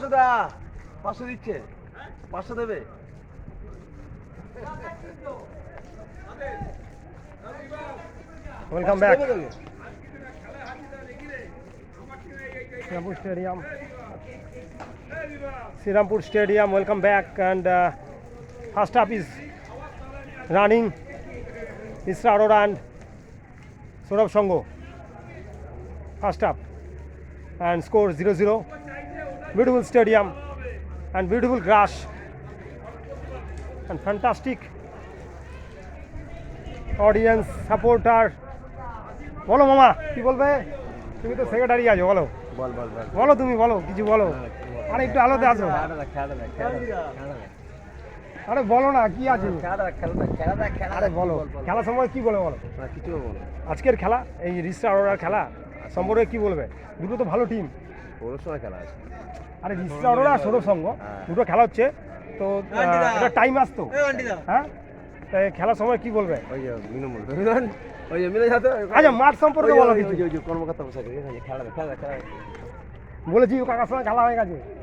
সুদা 500 দিচ্ছে 500 দেবে Welcome back. Srirampur Stadium. Srirampur Stadium. Welcome back. And first up is running Isra Arora and Saurabh Shango. First up. And score 0-0. Beautiful stadium and beautiful grass and fantastic audience supporter. বলো মামা কি বলবে? তুমি তো secretary আছো, বলো বল বল বল বলো তুমি বলো কিছু বলো। আরে একটু আলোতে আসো। আরে বলো না কি আছে? আরে বলো খেলা সম্পর্কে কি বলে বলো। কিছু বল আজকের খেলা এই রিসরা আরোরার খেলা সম্পর্কে কি বলবে? দুটো তো ভালো টিম। ওর সময় খেলা আছে আরে রিসরা আরোরা আর সৌরভ সঙ্গ দুটো খেলা হচ্ছে তো এটা টাইম আসতো হ্যাঁ, তাই খেলার সময় কি বলবে? ওই যে মিনু বলবে ওই যে মিনু সাথে আচ্ছা মাঠ সম্পর্কে বলো কিছু। কর্মকর্তা বসে খেলা বলেছি কাকার সঙ্গে খেলা হয়ে গেছে।